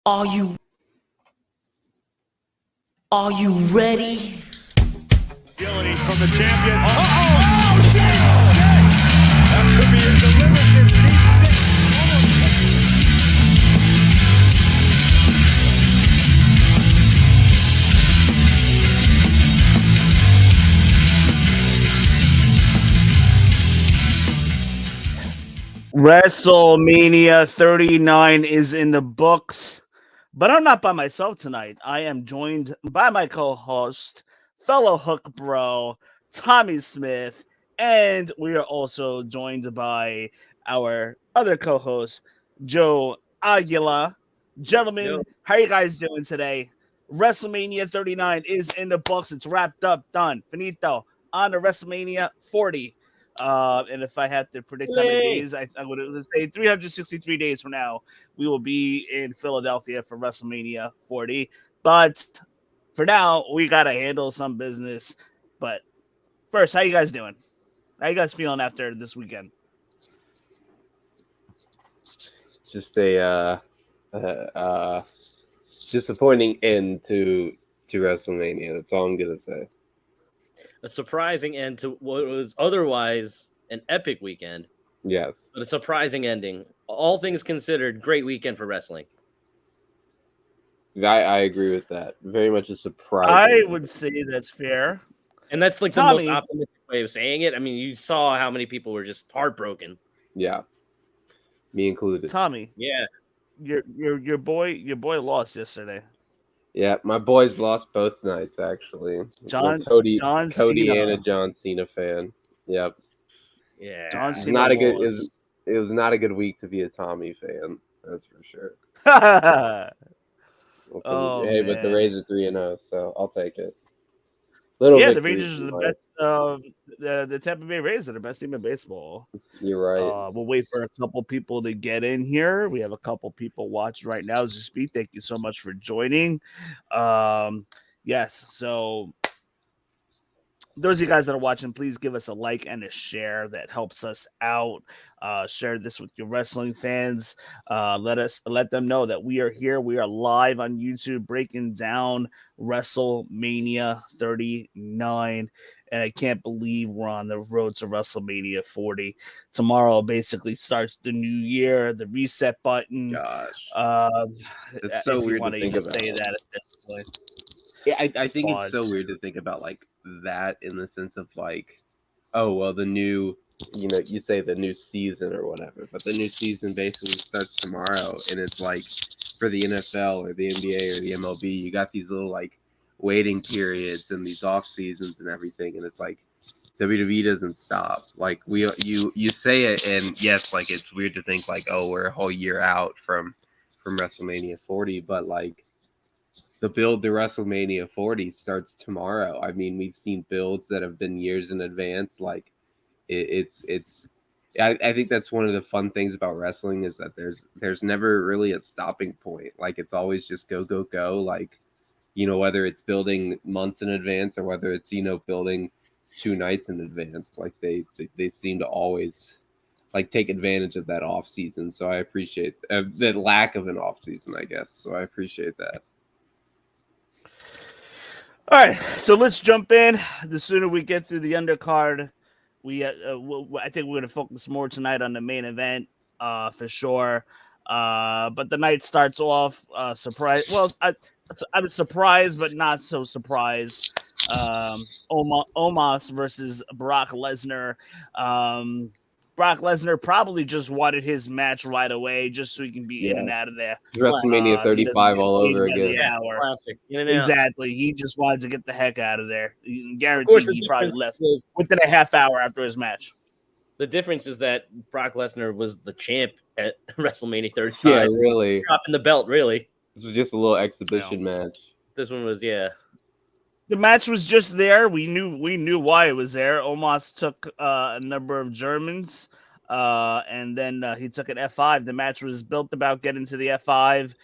Are you ready? Agility from the champion. Oh, deep six! That could be it. Delivers this deep six. WrestleMania 39 is in the books, but I'm not by myself tonight. I am joined by my co-host, fellow Hook Bro, Tommy Smith, and we are also joined by our other co-host, Joe Aguila. Gentlemen, how you guys doing today? WrestleMania 39 is in the books. It's wrapped up, done, finito. On to WrestleMania 40. And if I had to predict how many days, I would say 363 days from now, we will be in Philadelphia for WrestleMania 40. But for now, we got to handle some business. But first, how you guys doing? How you guys feeling after this weekend? Just a disappointing end to WrestleMania. That's all I'm gonna say. A surprising end to what was otherwise an epic weekend. Yes. But a surprising ending. All things considered, great weekend for wrestling. I agree with that. Very much a surprise. I would say that's fair. And that's like Tommy, the most optimistic way of saying it. I mean, you saw how many people were just heartbroken. Yeah. Me included. Tommy. Yeah. Your boy lost yesterday. Yeah, my boys lost both nights actually. Cody Cena. and a John Cena fan. Yep. Yeah. John Cena Not a good it was not a good week to be a Tommy fan, that's for sure. Oh, hey, man. but the Rays are 3-0, so I'll take it. The Rangers are the best. The Tampa Bay Rays are the best team in baseball. You're right. We'll wait for a couple people to get in here. We have a couple people watching right now as we speak. Thank you so much for joining. Yes, so those of you guys that are watching, please give us a like and a share. That helps us out. Share this with your wrestling fans. Let them know that we are here. We are live on YouTube breaking down WrestleMania 39. And I can't believe we're on the road to WrestleMania 40. Tomorrow basically starts the new year, the reset button. Gosh. It's so weird to think about. Say that at this point. Yeah, I think it's so weird to think about like that in the sense of like, oh well, the new, you say the new season or whatever, but the new season basically starts tomorrow, and it's like for the NFL or the NBA or the MLB, you got these little like waiting periods and these off seasons and everything, and it's like WWE doesn't stop. Like you say it, and yes, like it's weird to think like, oh, we're a whole year out from WrestleMania 40, but like the build to WrestleMania 40 starts tomorrow. I mean, we've seen builds that have been years in advance. Like I think that's one of the fun things about wrestling is that there's never really a stopping point. Like it's always just go, go, go. Like, whether it's building months in advance or whether it's, building 2 nights in advance, like they seem to always like take advantage of that off season. So I appreciate the lack of an off season, I guess. So I appreciate that. All right, so let's jump in. The sooner we get through the undercard, I think we're going to focus more tonight on the main event for sure. But the night starts off surprise. Well, I was surprised, but not so surprised. Omos versus Brock Lesnar. Brock Lesnar probably just wanted his match right away, just so he can be in and out of there. WrestleMania 35 all over again. Classic. Exactly. He just wanted to get the heck out of there. Guaranteed he probably left within a half hour after his match. The difference is that Brock Lesnar was the champ at WrestleMania 35. Yeah, really. Dropping the belt, really. This was just a little exhibition match. This one was, yeah. The match was just there. We knew why it was there. Omos took a number of Germans, and then he took an F5. The match was built about getting to the F5,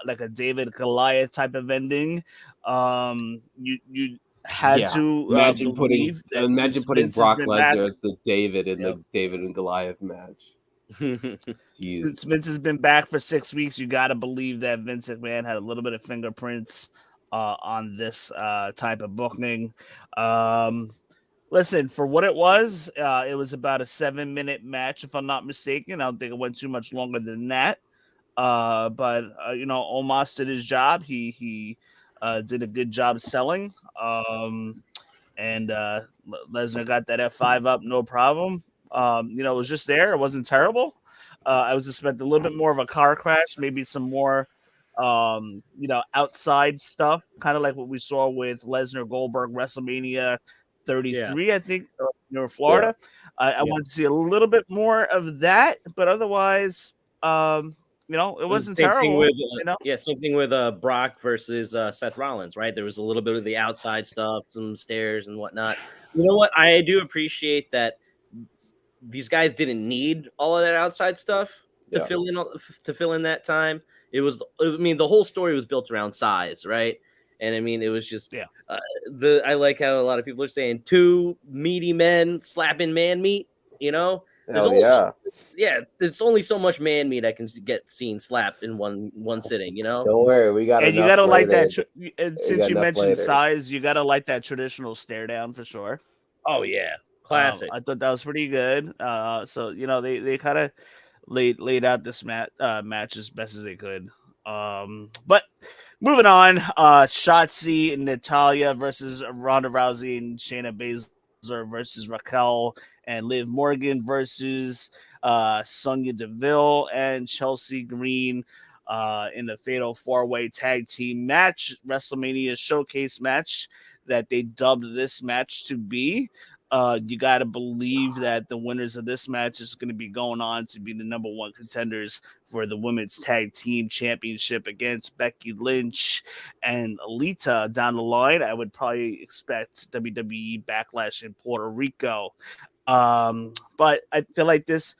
like a David Goliath type of ending. You had to imagine putting Brock Lesnar as the David in the David and Goliath match. Since Vince has been back for 6 weeks, you got to believe that Vince McMahon had a little bit of fingerprints on this type of booking. Listen, for what it was about a 7-minute match, if I'm not mistaken. I don't think it went too much longer than that. But Omos did his job. He did a good job selling. And Lesnar got that F5 up, no problem. It was just there. It wasn't terrible. I was expecting a little bit more of a car crash, maybe some more, outside stuff, kind of like what we saw with Lesnar Goldberg WrestleMania 33, I think, Florida. I want to see a little bit more of that, but otherwise, it wasn't same terrible. Thing with, same thing with Brock versus Seth Rollins, right? There was a little bit of the outside stuff, some stairs and whatnot. You know what? I do appreciate that these guys didn't need all of that outside stuff to fill in that time. The whole story was built around size, right? And I mean, it was just I like how a lot of people are saying 2 meaty men slapping man meat. There's only so much man meat I can get seen slapped in one sitting. Don't worry, we got. And you gotta like that. Since you mentioned size, you gotta like that traditional stare down for sure. Oh yeah, classic. I thought that was pretty good. So they kind of laid out this match as best as they could. But moving on, Shotzi and Natalya versus Ronda Rousey and Shayna Baszler versus Raquel and Liv Morgan versus Sonya Deville and Chelsea Green in the Fatal 4-Way Tag Team match, WrestleMania Showcase match that they dubbed this match to be. You got to believe that the winners of this match is going to be going on to be the number 1 contenders for the Women's Tag Team Championship against Becky Lynch and Alita down the line. I would probably expect WWE Backlash in Puerto Rico. But I feel like this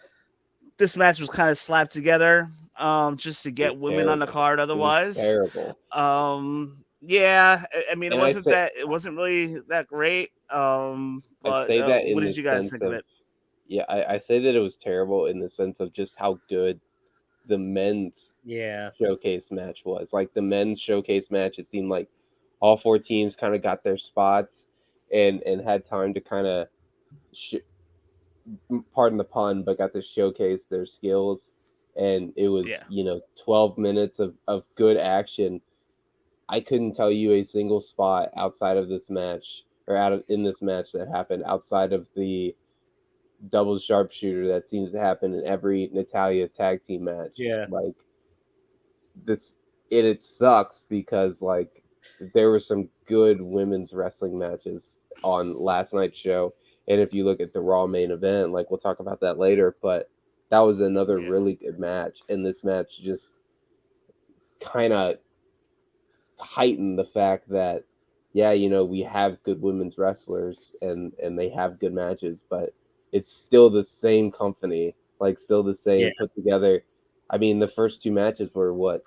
match was kind of slapped together just to get women on the card otherwise. Terrible. Yeah, I mean, it wasn't really that great. But I say that what did you guys think of it? Yeah, I say that it was terrible in the sense of just how good the men's showcase match was. Like the men's showcase match, it seemed like all 4 teams kind of got their spots and had time to kind of, pardon the pun, but got to showcase their skills. And it was, 12 minutes of good action. I couldn't tell you a single spot outside of this match in this match that happened outside of the double sharpshooter that seems to happen in every Natalya tag team match. Yeah. Like it sucks because like there were some good women's wrestling matches on last night's show. And if you look at the Raw main event, like we'll talk about that later, but that was another really good match. And this match just kind of heightened the fact that, we have good women's wrestlers and they have good matches, but it's still the same company, like still the same put together. I mean, the first 2 matches were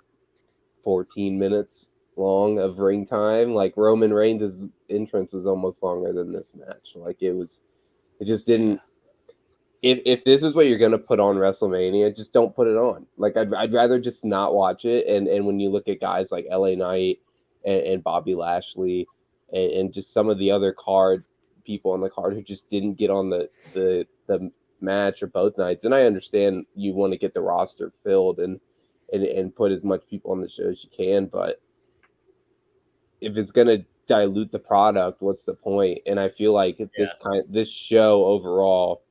14 minutes long of ring time. Like Roman Reigns' entrance was almost longer than this match. Like it just didn't. If this is what you're gonna put on WrestleMania, just don't put it on. Like I'd rather just not watch it. And when you look at guys like LA Knight and Bobby Lashley and just some of the other people on the card who just didn't get on the match or both nights, and I understand you want to get the roster filled and put as much people on the show as you can, but if it's gonna dilute the product, what's the point? And I feel like this show overall,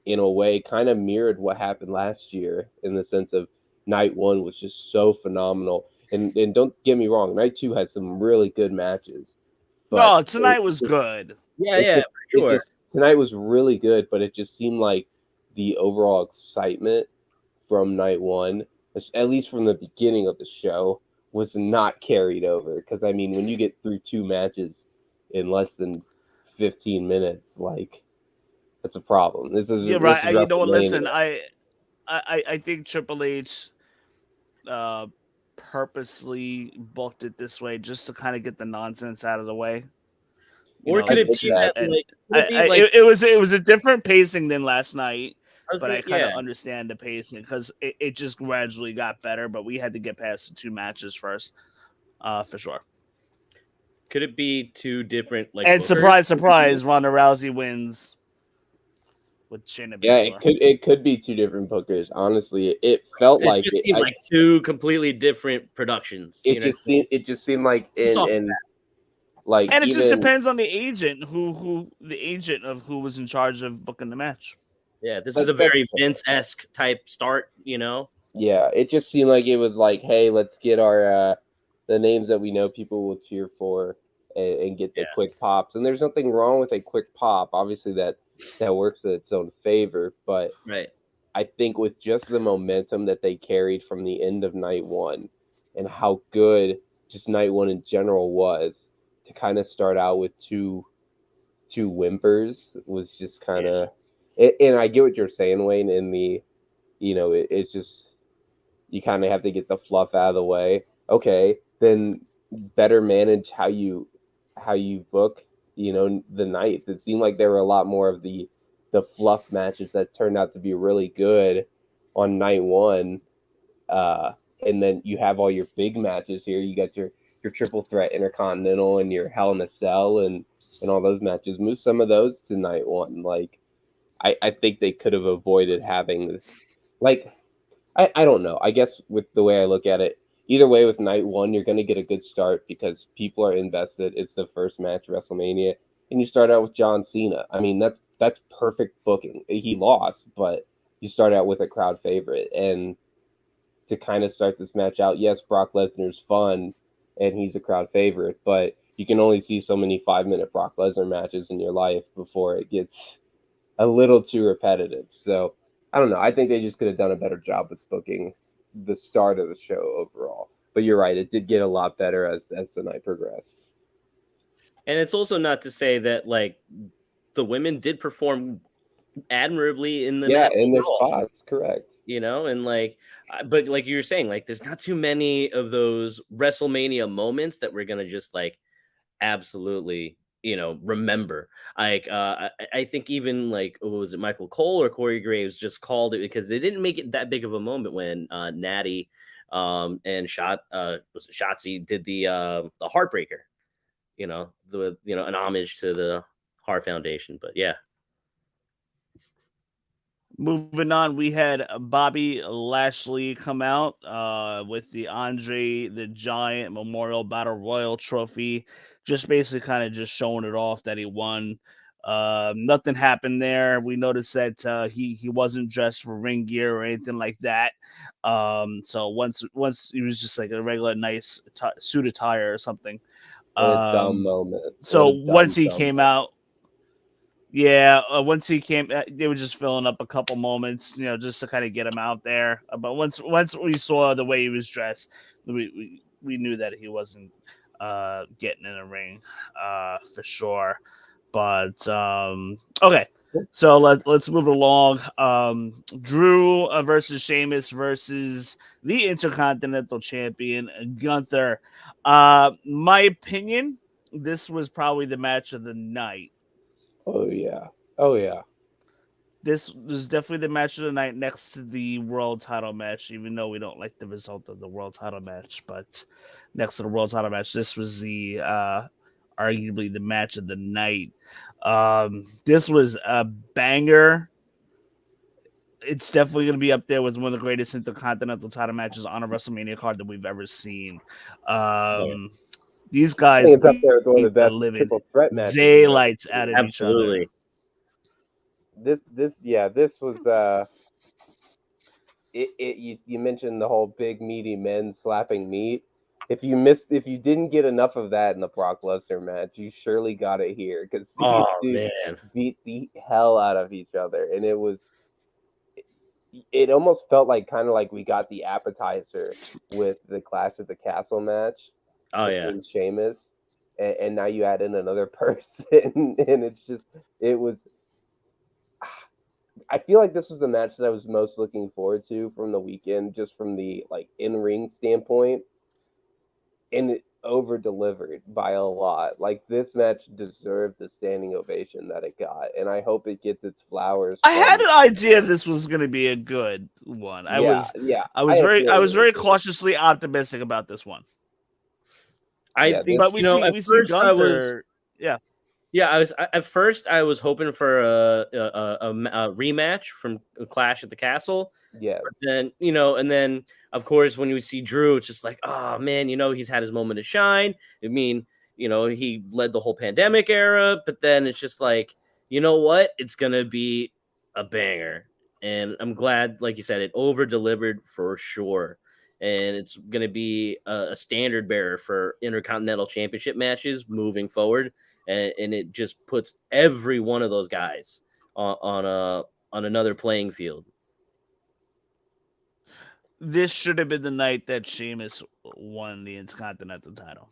in a way, kind of mirrored what happened last year in the sense of night 1 was just so phenomenal. And don't get me wrong, night 2 had some really good matches. No, tonight was good. Sure. Tonight was really good, but it just seemed like the overall excitement from night 1, at least from the beginning of the show, was not carried over. Because, I mean, when you get through 2 matches in less than 15 minutes, like, that's a problem. Right. You know what? Listen, I think Triple H purposely booked it this way just to kind of get the nonsense out of the way. Or could it be that it was a different pacing than last night. but I kind of understand the pacing because it just gradually got better. But we had to get past the 2 matches first, for sure. Could it be 2 different And surprise, surprise, Ronda Rousey wins with Shayna Baszler. It could be 2 different bookers. Honestly, it felt like it seemed like 2 completely different productions. It just seemed like like, and it just depends on the agent who was in charge of booking the match. Yeah, this is a very Vince-esque type start, Yeah, it just seemed like it was like, hey, let's get our the names that we know people will cheer for and get the quick pops. And there's nothing wrong with a quick pop. Obviously, that works in its own favor. But I think with just the momentum that they carried from the end of night 1 and how good just night 1 in general was, to kind of start out with two whimpers was just kind of. And I get what you're saying, Wayne. In the, it's just you kind of have to get the fluff out of the way. Okay, then better manage how you book, the nights. It seemed like there were a lot more of the fluff matches that turned out to be really good on night 1. And then you have all your big matches here. You got your triple threat intercontinental and your Hell in a Cell and all those matches. Move some of those to night 1. Like, I think they could have avoided having this. Like, I don't know. I guess with the way I look at it, either way, with night 1, you're going to get a good start because people are invested. It's the first match of WrestleMania, and you start out with John Cena. I mean, that's perfect booking. He lost, but you start out with a crowd favorite, and to kind of start this match out, yes, Brock Lesnar's fun, and he's a crowd favorite, but you can only see so many 5-minute Brock Lesnar matches in your life before it gets a little too repetitive. So I don't know. I think they just could have done a better job with booking the start of the show overall. But you're right. It did get a lot better as the night progressed. And it's also not to say that, like, the women did perform admirably in the match. In their spots, correct. And like, but like you were saying, like, there's not too many of those WrestleMania moments that we're gonna just like absolutely remember. Like I think even like, what was it, Michael Cole or Corey Graves just called it because they didn't make it that big of a moment when Natty and Shotzi did the Heartbreaker, an homage to the Heart Foundation. But yeah. Moving on, we had Bobby Lashley come out with the Andre the Giant Memorial Battle Royal trophy, just basically kind of just showing it off that he won. Nothing happened there. We noticed that he wasn't dressed for ring gear or anything like that. So once he was just like a regular nice suit attire or something. What a dumb moment. So once he came out. Yeah, once he came, they were just filling up a couple moments, just to kind of get him out there. But once we saw the way he was dressed, we knew that he wasn't getting in a ring for sure. But okay, so let's move along. Drew versus Sheamus versus the Intercontinental Champion Gunther. My opinion, this was probably the match of the night. Oh yeah. This was definitely the match of the night next to the world title match, even though we don't like the result of the world title match. But next to the world title match, this was the arguably the match of the night. This was a banger. It's definitely going to be up there with one of the greatest intercontinental title matches on a WrestleMania card that we've ever seen. These guys, it's up there with one of the best triple threat matches. Daylights out of each other. This was you mentioned the whole big meaty men slapping meat. If you didn't get enough of that in the Brock Lesnar match, you surely got it here because these dudes beat the hell out of each other, and it almost felt like kind of like we got the appetizer with the Clash of the Castle match. Between Sheamus, and now you add in another person, and it was. I feel like this was the match that I was most looking forward to from the weekend, just from the like in-ring standpoint. And over delivered by a lot. Like this match deserved the standing ovation that it got, and I hope it gets its flowers I had from. an idea this was going to be a good one. Yeah, I I was had feelings very too. cautiously optimistic about this one. I Yeah, think But you know at we see first I was Gunther. Yeah. at first I was hoping for a rematch from Clash at the Castle. yes, But then and then of course when we see Drew, it's just like, oh man, he's had his moment to shine. I mean, he led the whole pandemic era, but then it's just like, you know what? It's gonna be a banger, and I'm glad, like you said, it over delivered for sure. And it's going to be a standard bearer for Intercontinental Championship matches moving forward, and it just puts every one of those guys on another playing field. This should have been the night that Sheamus won the Intercontinental title,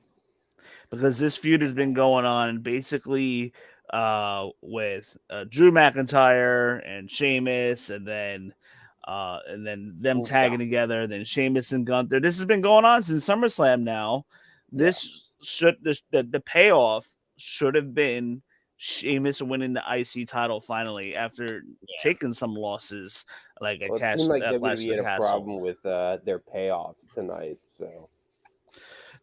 because this feud has been going on basically with Drew McIntyre and Sheamus, and then them tagging together, then Sheamus and Gunther. This has been going on since SummerSlam now. The payoff should have been Sheamus winning the IC title finally after taking some losses like a well, it Clash seemed like of WWE had the a Castle. problem with their payoffs tonight. So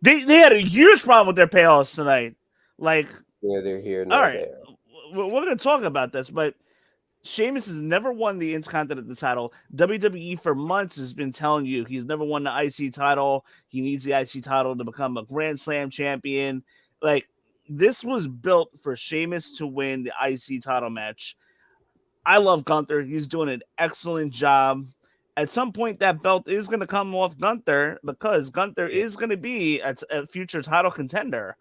They had a huge problem with their payoffs tonight. Like, neither here all nor right, there. we're going to talk about this, but Sheamus has never won the Intercontinental title. WWE for months has been telling you he's never won the IC title. He needs the IC title to become a Grand Slam champion. Like, this was built for Sheamus to win the IC title match. I love Gunther. He's doing an excellent job. At some point, that belt is going to come off Gunther, because Gunther is going to be a future title contender.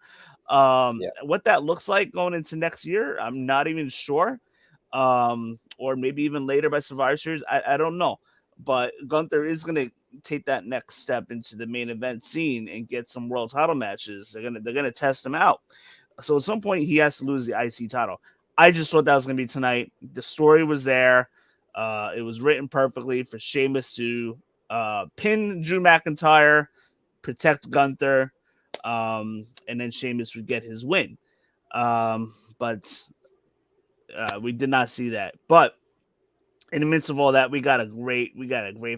Yeah. What that looks like going into next year, I'm not even sure. Or maybe even later by Survivor Series, I don't know. But Gunther is going to take that next step into the main event scene and get some world title matches. They're gonna test him out. So at some point, he has to lose the IC title. I just thought that was going to be tonight. The story was there. It was written perfectly for Sheamus to pin Drew McIntyre, protect Gunther, and then Sheamus would get his win. But we did not see that. But in the midst of all that, we got a great,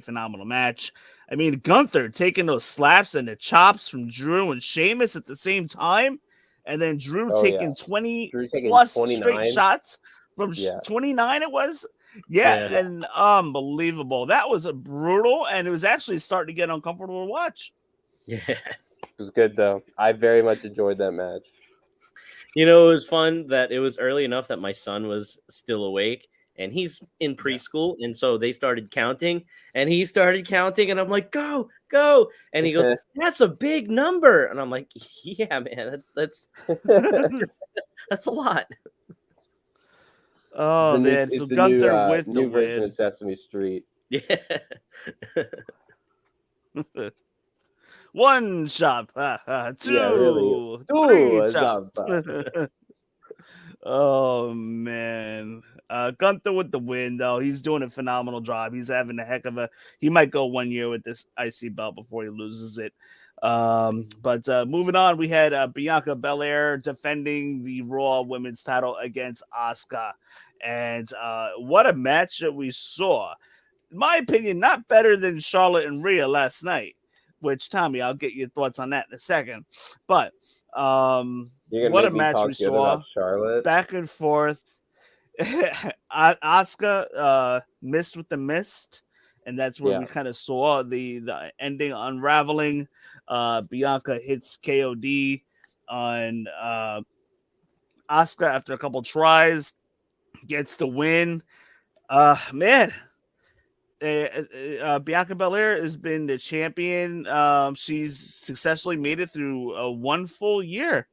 phenomenal match. I mean, Gunther taking those slaps and the chops from Drew and Sheamus at the same time, and then Drew taking 20 Drew taking plus 29. straight shots from 29. It was, and unbelievable. That was a brutal, and it was actually starting to get uncomfortable to watch. Yeah, it was good though. I very much enjoyed that match. It was fun that it was early enough that my son was still awake, and he's in preschool, and so they started counting, and he started counting, and I'm like, go, and he goes, that's a big number, and I'm like, yeah, man, that's that's a lot. Oh man, so Gunther with the new version win. of Sesame Street. Yeah. One shot, two, Yeah, really. three shots. Oh man, Gunther with the win though. He's doing a phenomenal job. He's having a heck of a. He might go 1 year with this IC belt before he loses it. But moving on, we had Bianca Belair defending the Raw Women's title against Asuka, and what a match that we saw. In my opinion, not better than Charlotte and Rhea last night. Which, Tommy, I'll get your thoughts on that in a second. But what a match we saw. Charlotte. Back and forth. Asuka missed with the mist, and that's where we kind of saw the ending unraveling. Bianca hits KOD on Asuka after a couple tries, gets the win. Man, Bianca Belair has been the champion. She's successfully made it through one full year,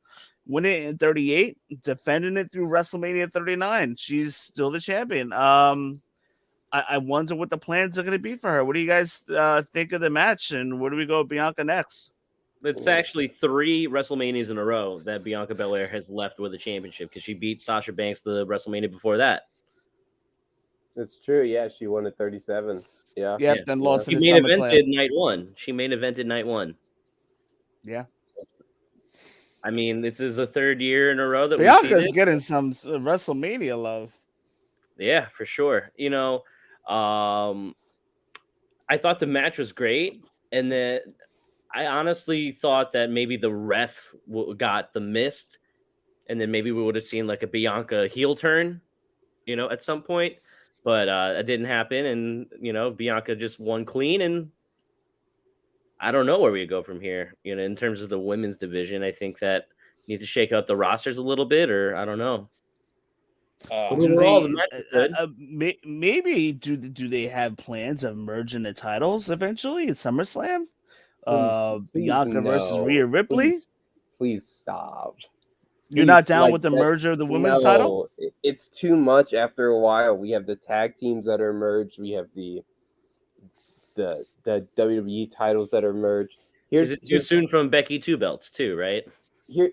winning it in 38, defending it through WrestleMania 39. She's still the champion. I wonder what the plans are going to be for her. What do you guys think of the match, and where do we go with Bianca next? It's actually 3 WrestleManias in a row that Bianca Belair has left with a championship, because she beat Sasha Banks the WrestleMania before that. It's true. Yeah, she won at 37. Yeah. Yep. Then lost She to main SummerSlam. evented night one. She main evented night one. Yeah. I mean, this is the third year in a row that we see Bianca's this. getting some WrestleMania love. Yeah, for sure. I thought the match was great, and then I honestly thought that maybe the ref got the mist, and then maybe we would have seen like a Bianca heel turn, at some point. But that didn't happen, and Bianca just won clean, and I don't know where we go from here. In terms of the women's division, I think that need to shake out the rosters a little bit, or I don't know. But Do overall, the they match was good. maybe do they have plans of merging the titles eventually at SummerSlam? Please Bianca versus no. Rhea Ripley. Please stop. You're Please, not down like with the that. merger of the women's title? No, it's too much after a while. We have the tag teams that are merged. We have the WWE titles that are merged. Is it too soon from Becky two belts too, right?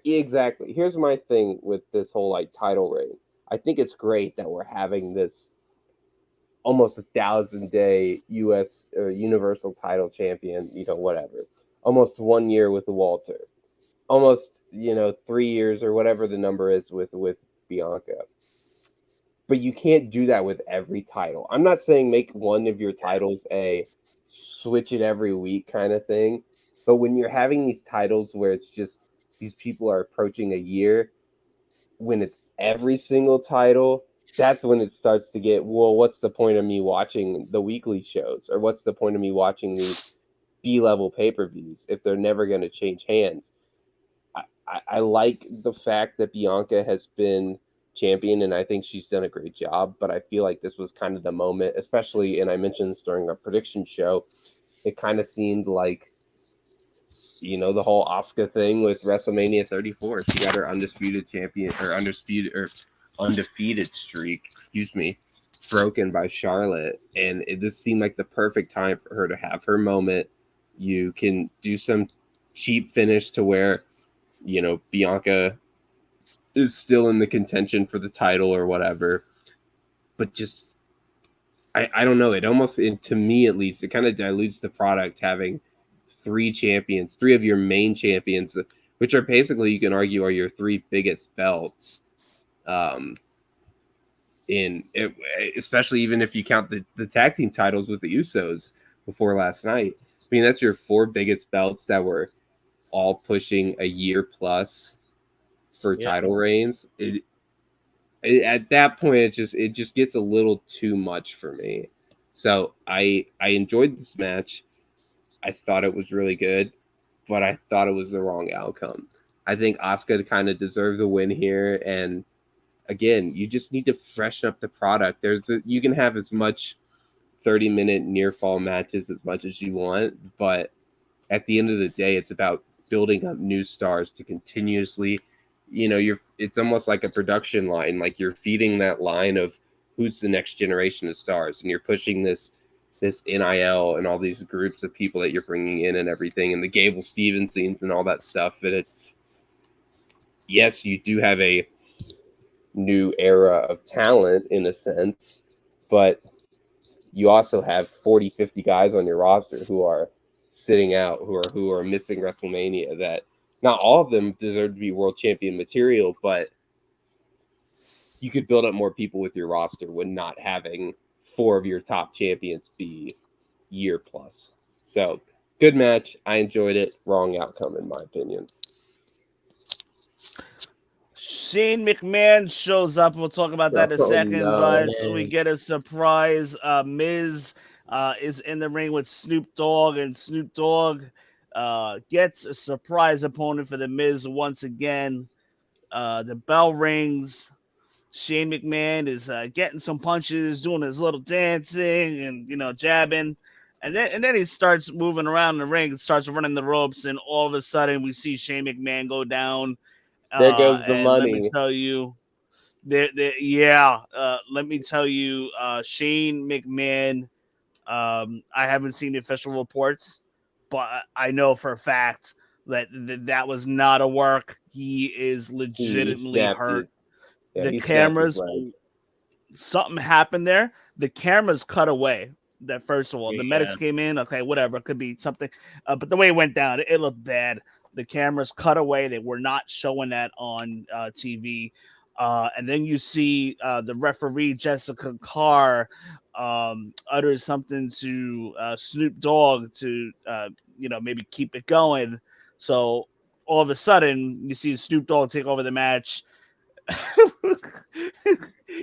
Exactly. Here's my thing with this whole like title reign. I think it's great that we're having this almost 1,000-day U.S. or Universal title champion, whatever. Almost 1 year with Walter. Almost, 3 years or whatever the number is with Bianca. But you can't do that with every title. I'm not saying make one of your titles a switch it every week kind of thing. But when you're having these titles where it's just these people are approaching a year, when it's every single title, that's when it starts to get, well, what's the point of me watching the weekly shows? Or what's the point of me watching these B-level pay-per-views if they're never going to change hands? I like the fact that Bianca has been champion, and I think she's done a great job, but I feel like this was kind of the moment, especially, and I mentioned this during our prediction show, it kind of seemed like, the whole Asuka thing with WrestleMania 34. She got her undisputed streak, broken by Charlotte, and this seemed like the perfect time for her to have her moment. You can do some cheap finish to where, Bianca is still in the contention for the title or whatever, but just I don't know. It almost, to me at least, it kind of dilutes the product having three of your main champions, which are basically, you can argue, are your three biggest belts. Especially even if you count the tag team titles with the Usos before last night. I mean, that's your four biggest belts that were all pushing a year plus for title reigns. At that point, it just gets a little too much for me. So I enjoyed this match. I thought it was really good, but I thought it was the wrong outcome. I think Asuka kind of deserved the win here, and again, you just need to freshen up the product. You can have as much 30-minute near fall matches as much as you want, but at the end of the day, it's about building up new stars to continuously, it's almost like a production line. Like, you're feeding that line of who's the next generation of stars, and you're pushing this NIL and all these groups of people that you're bringing in and everything, and the Gable Stevensons and all that stuff. And yes, you do have a new era of talent in a sense, but you also have 40, 50 guys on your roster who are sitting out, who are missing WrestleMania, that not all of them deserve to be world champion material, but you could build up more people with your roster when not having four of your top champions be year plus. So, good match. I enjoyed it. Wrong outcome, in my opinion. Shane McMahon shows up. We'll talk about that in a second, but we get a surprise. Miz is in the ring with Snoop Dogg, and Snoop Dogg gets a surprise opponent for the Miz once again. The bell rings. Shane McMahon is getting some punches, doing his little dancing and jabbing. And then he starts moving around the ring and starts running the ropes, and all of a sudden we see Shane McMahon go down. There goes the money. Let me tell you, let me tell you, Shane McMahon. I haven't seen the official reports, but I know for a fact that was not a work. He is legitimately hurt. Yeah, the cameras, something happened there. The cameras cut away. That first of all, the medics came in. Okay, whatever, it could be something. But the way it went down, it looked bad. the cameras cut away. They were not showing that on TV. And then you see the referee Jessica Carr utters something to Snoop Dogg to maybe keep it going. So all of a sudden you see Snoop Dogg take over the match.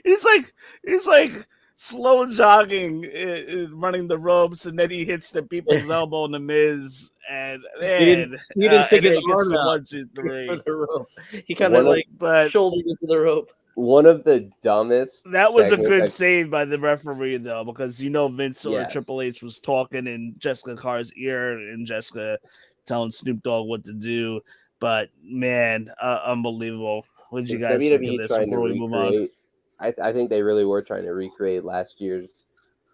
he's like slow jogging, running the ropes, and then he hits the people's elbow in the Miz, and man, he didn't stick and his then he gets arm the out 1, 2, for 3. the rope. He kind of like shouldered into the rope. One of the dumbest. That was a good segments save by the referee, though, because Vince or Yes. Triple H was talking in Jessica Carr's ear, and Jessica telling Snoop Dogg what to do. But man, unbelievable! What did you guys think of WWE this trying to before we move on? recreate. I think they really were trying to recreate last year's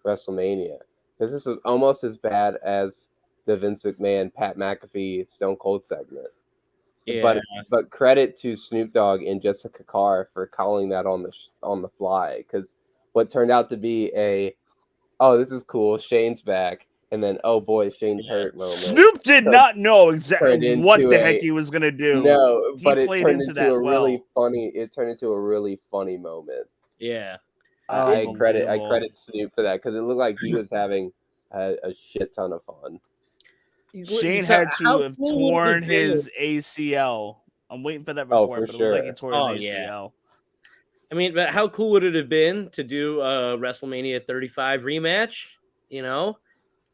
WrestleMania, because this was almost as bad as the Vince McMahon Pat McAfee Stone Cold segment. Yeah. But credit to Snoop Dogg and Jessica Carr for calling that on the fly, because what turned out to be oh, this is cool, Shane's back, and then oh boy, Shane's hurt moment. Snoop did not know exactly what the heck he was gonna do. No, but it played turned into into that a really well. funny. It turned into a really funny moment. Yeah. I credit Snoop for that, because it looked like he was having a shit ton of fun. Shane had to have torn his ACL. I'm waiting for that report, for but it looked like he sure. tore his ACL. I mean, but how cool would it have been to do a WrestleMania 35 rematch? You know,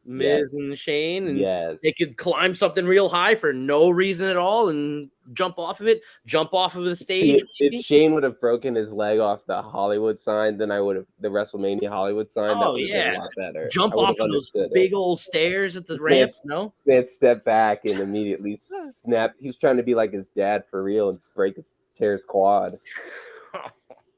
Miz and Shane, and they could climb something real high for no reason at all and jump off of it, jump off of the stage. See, if Shane would have broken his leg off the Hollywood sign, then I would have the WrestleMania Hollywood sign. That would have been a lot better. Jump off of those big old stairs at the ramp. No, man, step back and immediately snap. He was trying to be like his dad for real and tear his quad.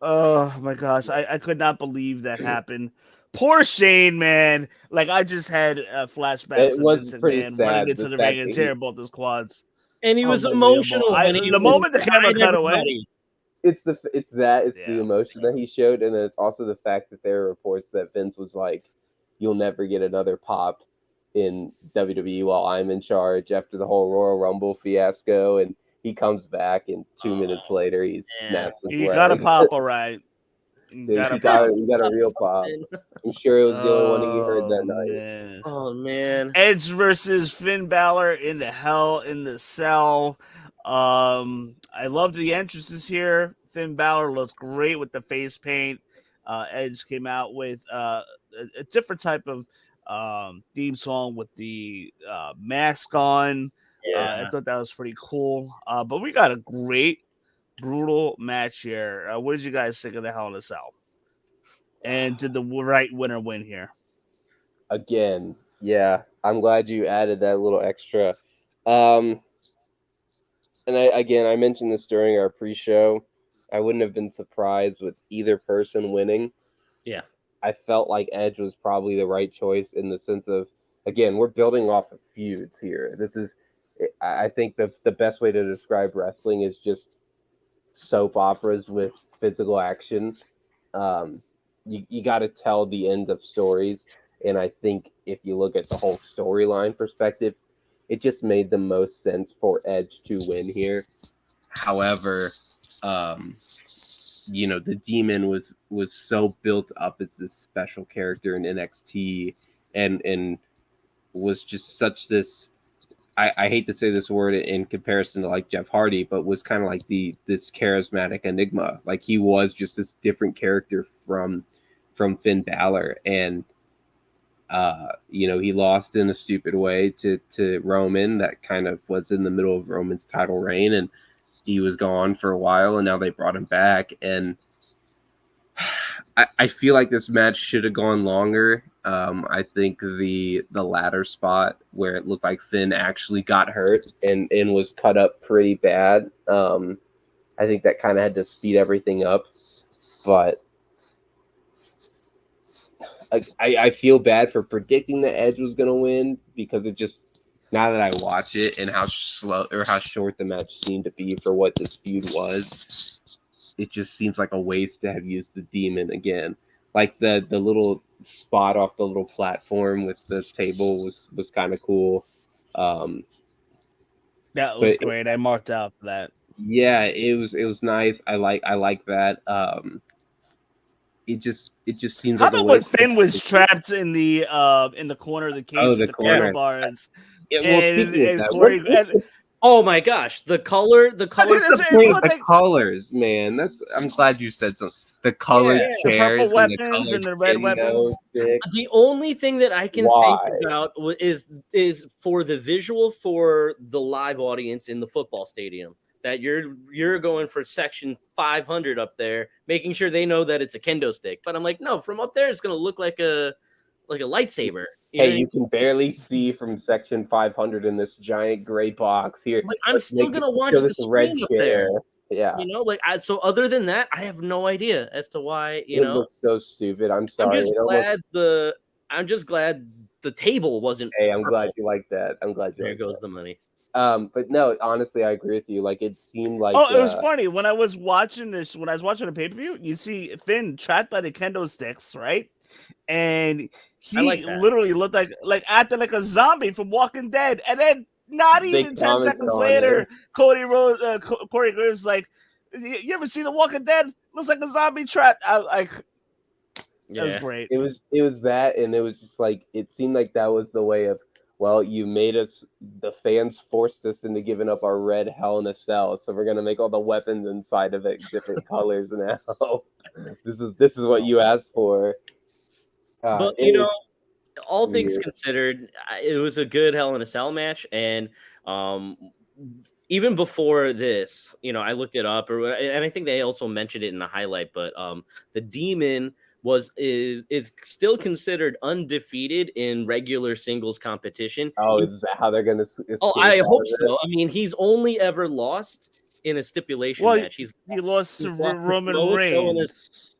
Oh my gosh, I could not believe that happened. Poor Shane, man. Like, I just had flashbacks of Vince McMahon running into the ring and tearing both his quads. And he was emotional when the moment the camera cut away. It's the emotion that he showed, and then it's also the fact that there are reports that Vince was like, "You'll never get another pop in WWE while I'm in charge," after the whole Royal Rumble fiasco, and he comes back, and 2 minutes later he snaps his leg. You got a pop, all right. You got a real pop. I'm sure it was the only one he heard that night. Man. Oh man! Edge versus Finn Balor in the Hell in the Cell. I love the entrances here. Finn Balor looks great with the face paint. Edge came out with a different type of theme song with the mask on. I thought that was pretty cool. But we got a great, brutal match here. What did you guys think of the Hell in a Cell? And did the right winner win here? Again, yeah. I'm glad you added that little extra. And I mentioned this during our pre-show. I wouldn't have been surprised with either person winning. Yeah. I felt like Edge was probably the right choice, in the sense of, again, we're building off of feuds here. I think the best way to describe wrestling is just soap operas with physical action. You got to tell the end of stories, and I think if you look at the whole storyline perspective, it just made the most sense for Edge to win here. However, the Demon was so built up as this special character in NXT, and was just such this. I hate to say this word in comparison to like Jeff Hardy, but was kind of like this charismatic enigma. Like, he was just this different character from Finn Balor, and he lost in a stupid way to Roman. That kind of was in the middle of Roman's title reign, and he was gone for a while, and now they brought him back. And I feel like this match should have gone longer. I think the ladder spot where it looked like Finn actually got hurt and was cut up pretty bad. I think that kind of had to speed everything up. But I feel bad for predicting that Edge was going to win, because it just, now that I watch it and how slow or how short the match seemed to be for what this feud was, it just seems like a waste to have used the Demon again. Like the little spot off the little platform with the table was kind of cool. That was great. I marked out for that. Yeah, it was nice. I like that. It just seems How like a about when waste. Finn was trapped in the corner of the cage with the corner. handlebars? Yeah, well, speaking of that, Corey, oh my gosh, the color. That's the point. The colors, man. I'm glad you said something. The colored the chairs purple and the weapons colored and the red weapons. The only thing that I can think about is for the visual for the live audience in the football stadium. That you're going for section 500 up there, making sure they know that it's a kendo stick. But I'm like, no, from up there, it's going to look like a lightsaber. You can barely see from section 500 in this giant gray box here. But I'm still going to watch the screen up there. Yeah. So other than that, I have no idea as to why, it looks so stupid. I'm sorry. I'm just glad the table wasn't. Hey, I'm glad you like that. There goes the money. But no, honestly, I agree with you. Like, it seemed like. Oh, it was funny when I was watching this. When I was watching the pay-per-view, you see Finn trapped by the kendo sticks, right? And he literally looked like acting like a zombie from Walking Dead. And then not even 10 seconds later, Corey Graves is like, "You ever seen The Walking Dead? Looks like a zombie trap." I was like, that was great. It was that, and it was just like it seemed like that was the way of. Well, you made us. The fans forced us into giving up our red Hell in a Cell, so we're gonna make all the weapons inside of it different colors now. This is what you asked for. But all things considered, it was a good Hell in a Cell match, and even before this, I looked it up, and I think they also mentioned it in the highlight. But the Demon is still considered undefeated in regular singles competition. Oh, is that how they're gonna? I hope so. I mean, he's only ever lost in a stipulation match. He lost to Roman Reigns.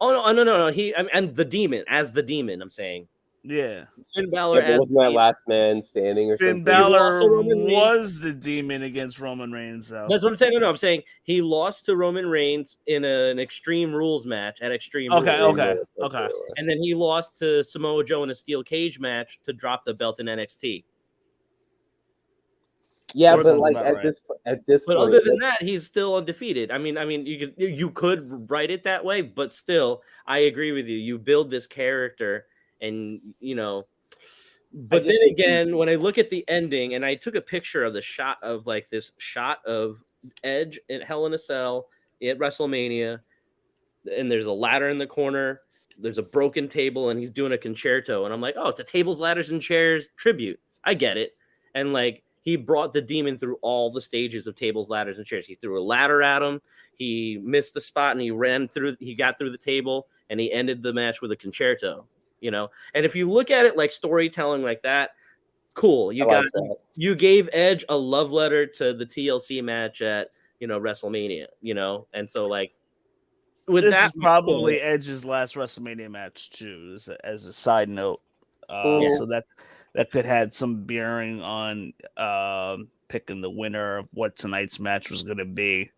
Oh no! And the Demon as the Demon. I'm saying. Yeah. Finn Balor wasn't that last man standing or Finn something? Balor was the Demon against Roman Reigns, though. That's what I'm saying. No, I'm saying he lost to Roman Reigns in an Extreme Rules match at Extreme Rules. Okay. And then he lost to Samoa Joe in a steel cage match to drop the belt in NXT. Yeah, but like at this but point, other than that, he's still undefeated. I mean, you could write it that way, but still, I agree with you. You build this character, and But then again, when I look at the ending, and I took a picture of the shot of this shot of Edge at Hell in a Cell at WrestleMania, and there's a ladder in the corner. There's a broken table, and he's doing a concerto, and I'm like, oh, it's a tables, ladders, and chairs tribute. I get it, and he brought the Demon through all the stages of tables, ladders, and chairs. He threw a ladder at him. He missed the spot, and he got through the table, and he ended the match with a concerto. And if you look at it like storytelling like that, cool. You gave Edge a love letter to the TLC match at WrestleMania. And so with this is probably Edge's last WrestleMania match too, as a side note. So that could have some bearing on picking the winner of what tonight's match was going to be.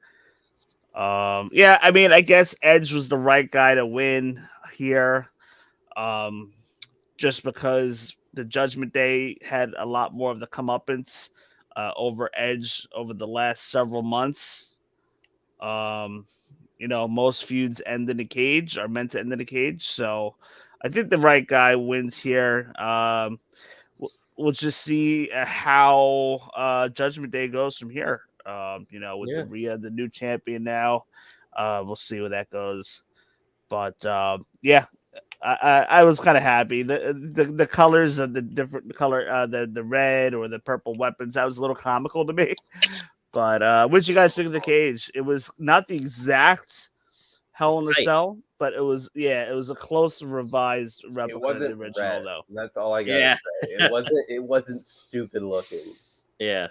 I mean, I guess Edge was the right guy to win here, just because the Judgment Day had a lot more of the comeuppance over Edge over the last several months. Most feuds end in the cage, are meant to end in the cage, so I think the right guy wins here. We'll just see how Judgment Day goes from here. With the Rhea, the new champion now, we'll see where that goes. But I was kind of happy. The colors of the different color, the red or the purple weapons, that was a little comical to me. But what did you guys think of the cage? It was not the exact Hell in a Cell, but it was a close revised replica of the original, though. That's all I gotta say. It wasn't stupid looking. Yeah.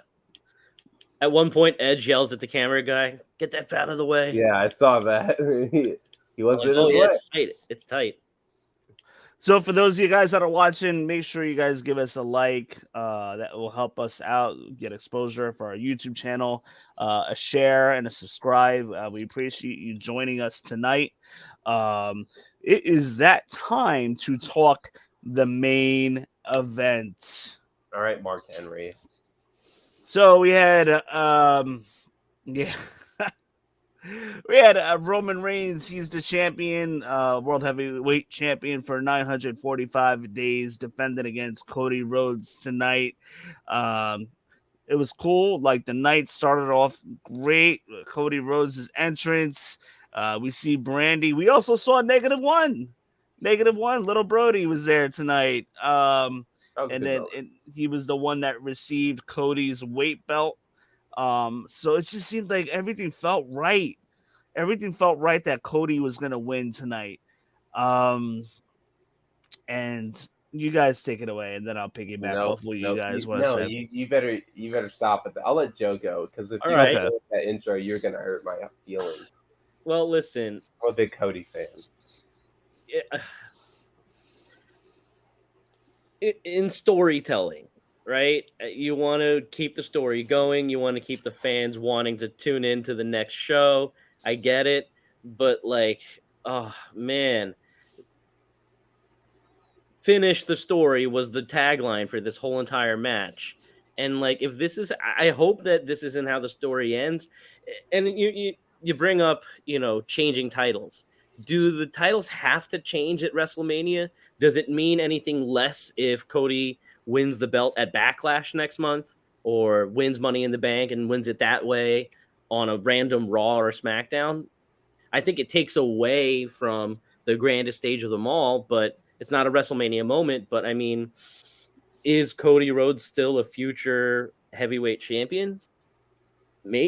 At one point, Edge yells at the camera guy, "Get that out of the way." Yeah, I saw that. he wasn't. It's tight. It's tight. So for those of you guys that are watching, make sure you guys give us a like. That will help us out, get exposure for our YouTube channel, a share, and a subscribe. We appreciate you joining us tonight. It is that time to talk the main event. All right, Mark Henry. So we had yeah. We had Roman Reigns. He's the champion, world heavyweight champion for 945 days, defending against Cody Rhodes tonight. Um, it was cool. Like the night started off great. Cody Rhodes' entrance. We see Brandy. We also saw -1. -1. Little Brody was there tonight. And then he was the one that received Cody's weight belt. So it just seemed like everything felt right. Everything felt right that Cody was gonna win tonight. And you guys take it away, and then I'll piggyback off what you guys want to say. You better stop it. I'll let Joe go because if you right. go with that intro, you're gonna hurt my feelings. Well, listen, I'm a big Cody fan. In storytelling, right? You want to keep the story going. You want to keep the fans wanting to tune in to the next show. I get it, but like, oh man, finish the story was the tagline for this whole entire match. And like, if this is, I hope that this isn't how the story ends. And you bring up, changing titles. Do the titles have to change at WrestleMania? Does it mean anything less if Cody wins the belt at Backlash next month, or wins Money in the Bank and wins it that way on a random Raw or SmackDown? I think it takes away from the grandest stage of them all, but it's not a WrestleMania moment. But I mean, is Cody Rhodes still a future heavyweight champion?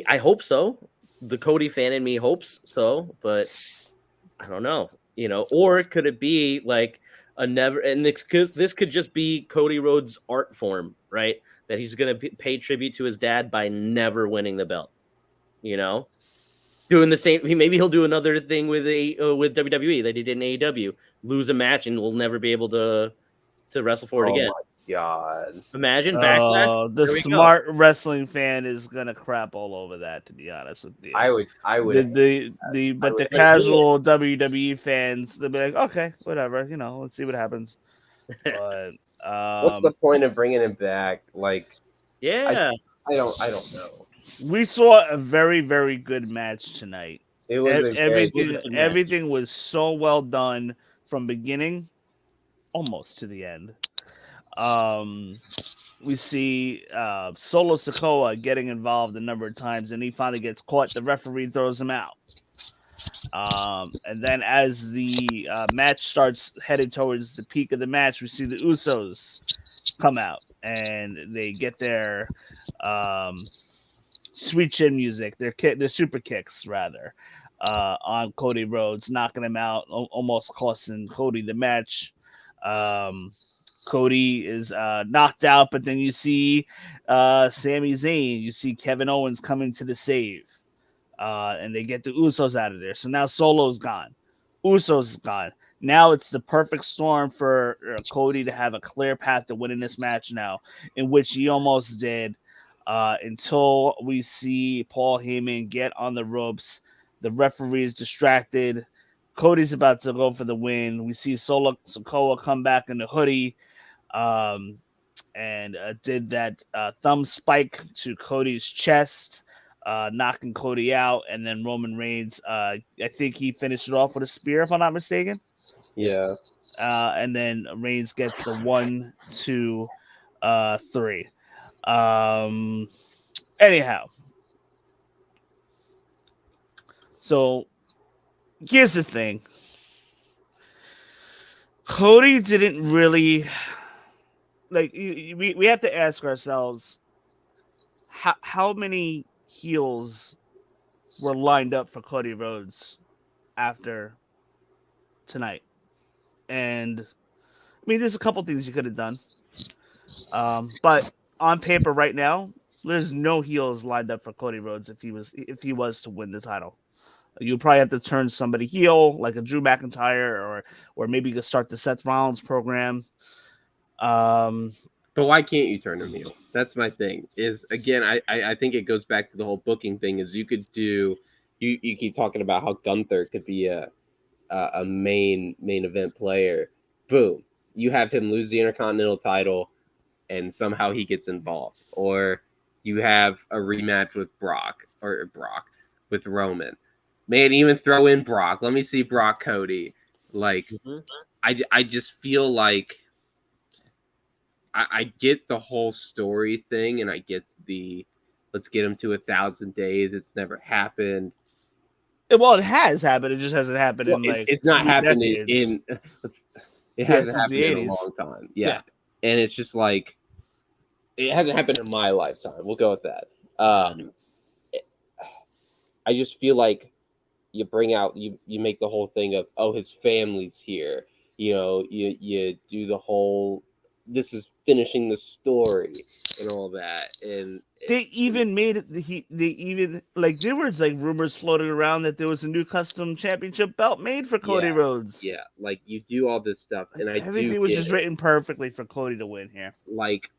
I hope so. The Cody fan in me hopes so, but I don't know, or could it be like a never, and this could just be Cody Rhodes' art form, right? That he's going to pay tribute to his dad by never winning the belt, doing the same. Maybe he'll do another thing with WWE that he did in AEW, lose a match and will never be able to wrestle for it again. Oh my God. Imagine Backlash. The smart wrestling fan is gonna crap all over that, to be honest with you. I would. But the casual WWE fans, they'll be like, okay, whatever, let's see what happens. But what's the point of bringing him back? Like, yeah, I don't know. We saw a very, very good match tonight. It was everything was so well done from beginning almost to the end. We see Solo Sikoa getting involved a number of times, and he finally gets caught. The referee throws him out. And then as the match starts headed towards the peak of the match, we see the Usos come out, and they get their sweet chin music, their super kicks, rather, on Cody Rhodes, knocking him out, almost costing Cody the match. Cody is knocked out, but then you see Sami Zayn, you see Kevin Owens coming to the save, and they get the Usos out of there. So now Solo's gone, Usos is gone. Now it's the perfect storm for Cody to have a clear path to winning this match now, in which he almost did, until we see Paul Heyman get on the ropes. The referee is distracted. Cody's about to go for the win. We see Solo Sikoa come back in the hoodie, and did that thumb spike to Cody's chest, knocking Cody out. And then Roman Reigns, I think he finished it off with a spear, if I'm not mistaken. Yeah. And then Reigns gets the 1, 2, 3. Anyhow, so here's the thing. Cody didn't really we have to ask ourselves how many heels were lined up for Cody Rhodes after tonight. And I mean, there's a couple things you could have done. But on paper right now, there's no heels lined up for Cody Rhodes if he was to win the title. You probably have to turn somebody heel, like a Drew McIntyre, or maybe you could start the Seth Rollins program. But why can't you turn him heel? That's my thing. Is again, I think it goes back to the whole booking thing. Is you could do you keep talking about how Gunther could be a main event player. Boom, you have him lose the Intercontinental title, and somehow he gets involved. Or You have a rematch with Brock with Roman. Man, even throw in Brock. Let me see Brock Cody. Like, I just feel like I get the whole story thing, and I get the let's get him to 1,000 days. It's never happened. Well, it has happened. It just hasn't happened in like it's not 3 happened decades. it hasn't since happened the in a 80s. long time. Yeah. And it's just like it hasn't happened in my lifetime. We'll go with that. I just feel like you bring out you make the whole thing of, oh, his family's here. You know, you do the whole this is finishing the story and all that. And They even made it. They even like there was like rumors floating around that there was a new custom championship belt made for Cody Rhodes. Yeah, like you do all this stuff, and Everything was just written perfectly for Cody to win here. Like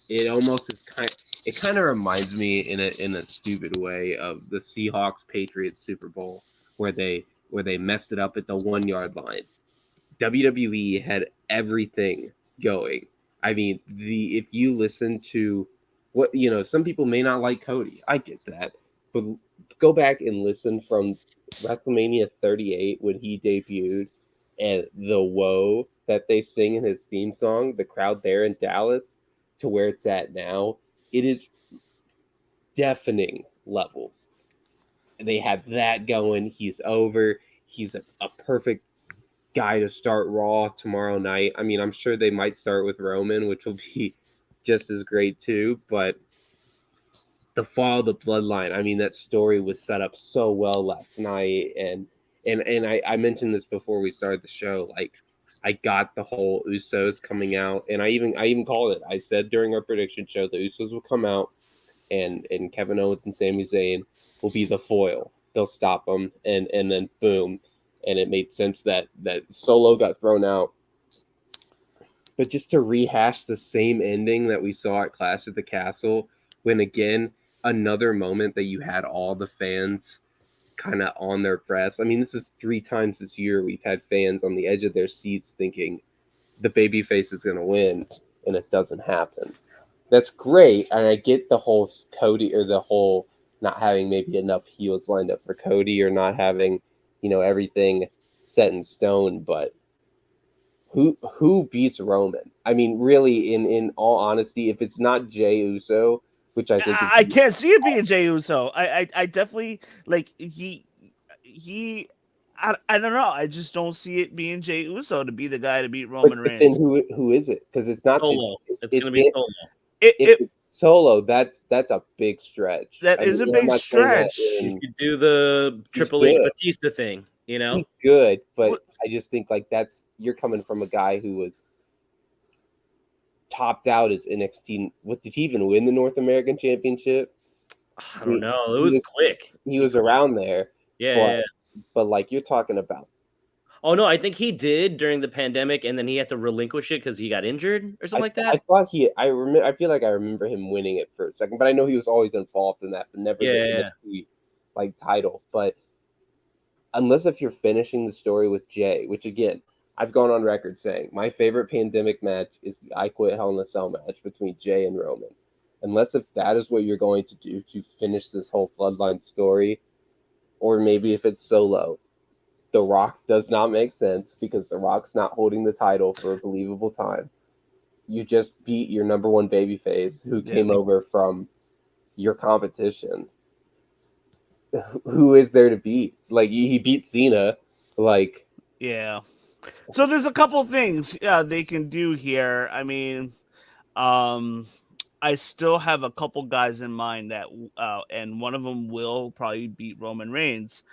it almost is it kind of reminds me in a stupid way of the Seahawks Patriots Super Bowl where they messed it up at the 1 yard line. WWE had everything going. I mean, if you listen to what some people may not like Cody. I get that, but go back and listen from WrestleMania 38 when he debuted, and the woe that they sing in his theme song, the crowd there in Dallas, to where it's at now. It is deafening levels. They have that going. He's over. He's a perfect guy to start Raw tomorrow night. I mean, I'm sure they might start with Roman, which will be just as great too. But the fall of the bloodline, I mean, that story was set up so well last night. And I mentioned this before we started the show. Like, I got the whole Usos coming out, and I even called it. I said during our prediction show the Usos will come out, and Kevin Owens and Sami Zayn will be the foil. They'll stop them, and then boom. And it made sense that Solo got thrown out. But just to rehash the same ending that we saw at Clash at the Castle, when again, another moment that you had all the fans kind of on their breaths. I mean, this is 3 times this year we've had fans on the edge of their seats thinking the babyface is going to win, and it doesn't happen. That's great, and I get the whole Cody, or the whole not having maybe enough heels lined up for Cody, or not having everything set in stone, but who beats Roman? I mean, really, in all honesty, if it's not Jey Uso, which I think I can't see it being Jey Uso. I definitely like he I don't know. I just don't see it being Jey Uso to be the guy to beat Roman Reigns. Then who is it? Because it's not Solo. It's going to be Solo. If it's Solo, that's a big stretch. That is a big stretch. You could do the Triple H Batista thing, He's good, but I just think like you're coming from a guy who was topped out as NXT. What did he even win the North American Championship? I don't know. It was quick. He was around there. Yeah. But like you're talking about. Oh no, I think he did during the pandemic, and then he had to relinquish it because he got injured or something like that. I thought I feel like I remember him winning it for a second, but I know he was always involved in that, but never the NXT title. But unless if you're finishing the story with Jey, which again, I've gone on record saying my favorite pandemic match is the I Quit Hell in a Cell match between Jey and Roman. Unless if that is what you're going to do to finish this whole bloodline story, or maybe if it's Solo. The Rock does not make sense because The Rock's not holding the title for a believable time. You just beat your number one babyface who came over from your competition. Who is there to beat? Like, he beat Cena. Like, yeah. So there's a couple things they can do here. I mean, I still have a couple guys in mind that, and one of them will probably beat Roman Reigns.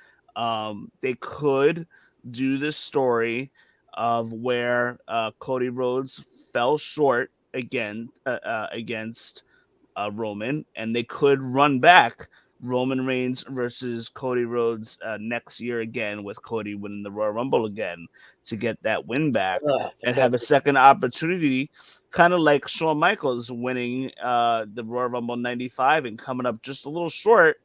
They could do this story of where Cody Rhodes fell short again against Roman, and they could run back Roman Reigns versus Cody Rhodes next year again, with Cody winning the Royal Rumble again to get that win back and have a second opportunity, kind of like Shawn Michaels winning the Royal Rumble 95 and coming up just a little short.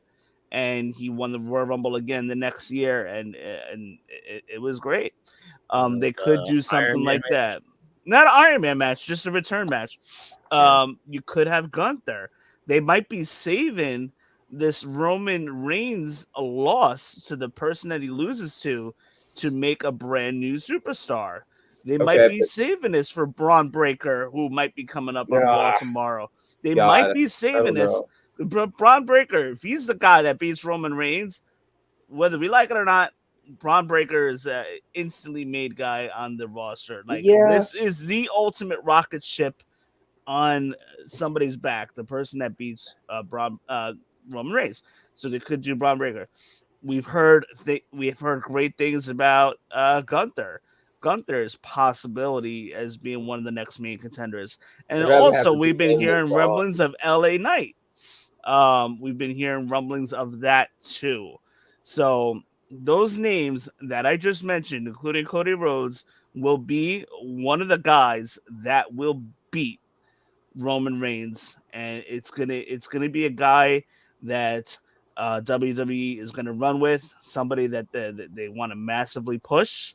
And he won the Royal Rumble again the next year, and it was great. They could do something like that. Not an Iron Man match, just a return match. You could have Gunther. they might be saving this Roman Reigns loss to the person that he loses to make a brand new superstar. They might Okay. be saving this for Braun Breaker, who might be coming up on Raw tomorrow. They God, might be I saving don't this. know. Braun Breaker, if he's the guy that beats Roman Reigns, whether we like it or not, Braun Breaker is an instantly made guy on the roster. Like, this is the ultimate rocket ship on somebody's back, the person that beats Roman Reigns. So they could do Braun Breaker. We've heard great things about Gunther. Gunther's possibility as being one of the next main contenders, and They're gonna have also to we've been defend hearing this long. rumblings of LA Knight. We've been hearing rumblings of that too. So those names that I just mentioned, including Cody Rhodes, will be one of the guys that will beat Roman Reigns, and it's gonna be a guy that WWE is gonna run with, somebody that they want to massively push.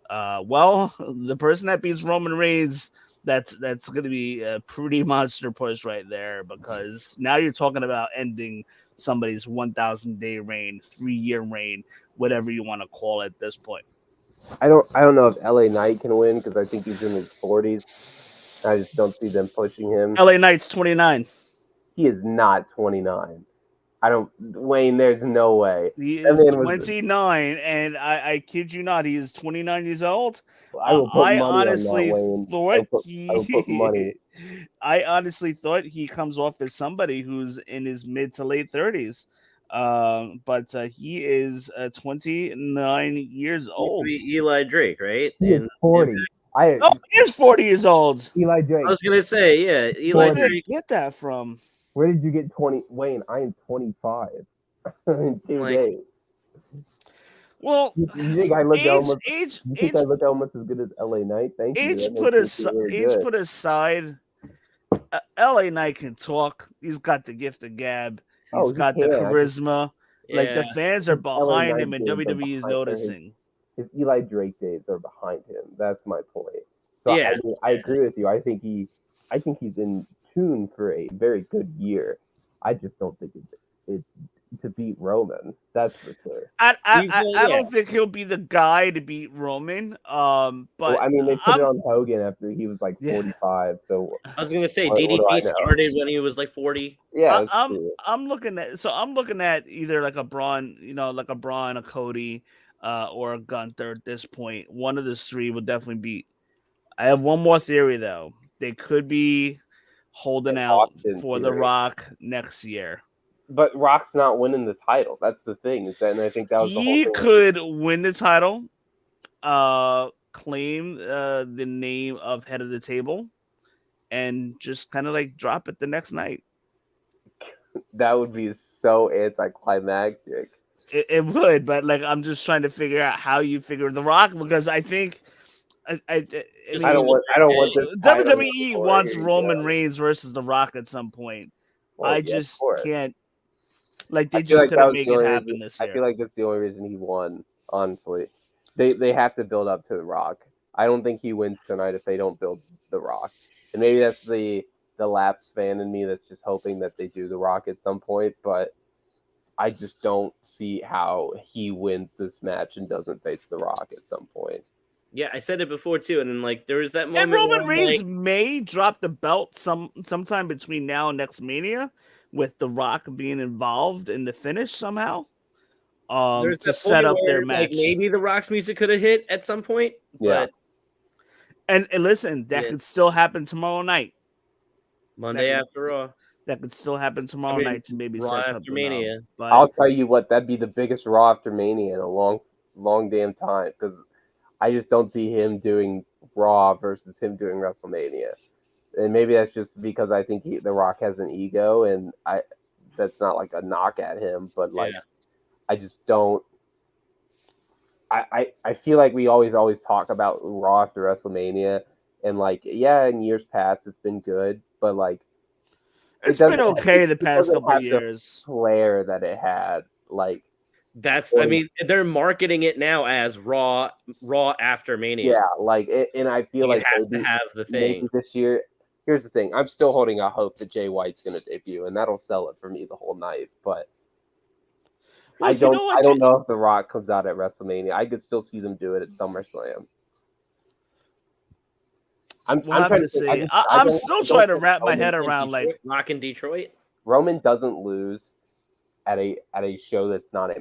Well, the person that beats Roman Reigns, that's going to be a pretty monster push right there, because now you're talking about ending somebody's 1,000-day reign, 3-year reign, whatever you want to call it at this point. I don't know if LA Knight can win because I think he's in his 40s. I just don't see them pushing him. LA Knight's 29. He is not 29. Wayne, there's no way. He That is man 29, and I kid you not, he is 29 years old. I will put I money on that, honestly Wayne. thought I will put money. I honestly thought he comes off as somebody who's in his mid to late 30s. But he is 29 years old. Eli Drake, right? He is 40. He is 40 years old. Eli Drake. I was gonna say, yeah, Eli Where did I Drake. get that from? Where did you get 20? Wayne, I am 25 in 2 days. Well, you think I look almost as good as LA Knight? Thank you. Age put aside, LA Knight can talk. He's got the gift of gab. He's got the charisma. Like, the fans are behind him, and WWE is noticing. His Eli Drake days are behind him. That's my point. So yeah. I agree with you. I think he's in tune for a very good year. I just don't think it's to beat Roman. That's for sure. I don't think he'll be the guy to beat Roman. But I mean, they put it on Hogan after he was like 45. So I was gonna say DDP started when he was like 40. Yeah, I'm looking at either like a Braun, a Cody, or a Gunther at this point. One of the three will definitely beat. I have one more theory though. They could be holding out for The Rock next year. But Rock's not winning the title. That's the thing. And I think that was the whole thing. He could win the title, claim the name of head of the table, and just kind of like drop it the next night. That would be so anticlimactic. It would, but like, I'm just trying to figure out how you figure The Rock, because I think I don't want this. WWE wants Roman Reigns versus The Rock at some point. Well, I just can't. Like, they just couldn't make it happen this year. I feel like that's the only reason he won. Honestly, they have to build up to The Rock. I don't think he wins tonight if they don't build The Rock. And maybe that's the lapsed fan in me that's just hoping that they do The Rock at some point. But I just don't see how he wins this match and doesn't face The Rock at some point. Yeah, I said it before too, and then like there was that moment. And Roman Reigns may drop the belt sometime between now and next Mania, with The Rock being involved in the finish somehow. To set up their match. Like, maybe The Rock's music could have hit at some point. Yeah. But... And listen, that could still happen tomorrow night. Monday after Raw. That could still happen tomorrow night to maybe Raw set after something Mania. up. But I'll tell you what, that'd be the biggest Raw after Mania in a long, long damn time, because I just don't see him doing Raw versus him doing WrestleMania. And maybe that's just because I think The Rock has an ego, and that's not like a knock at him, but like I just don't. I feel like we always talk about Raw after WrestleMania, and like in years past it's been good, but like it's been okay the past couple of years. The flair that it had, like. I mean, they're marketing it now as Raw after Mania. Yeah, like, and I feel like it has to have the thing. Maybe this year, here's the thing. I'm still holding out hope that Jay White's going to debut, and that'll sell it for me the whole night. But Well, I you know what, don't know if The Rock comes out at WrestleMania. I could still see them do it at SummerSlam. I'm have trying to to say, think. I'm still trying to wrap my head around like Rock in Detroit. Roman doesn't lose at a show that's not a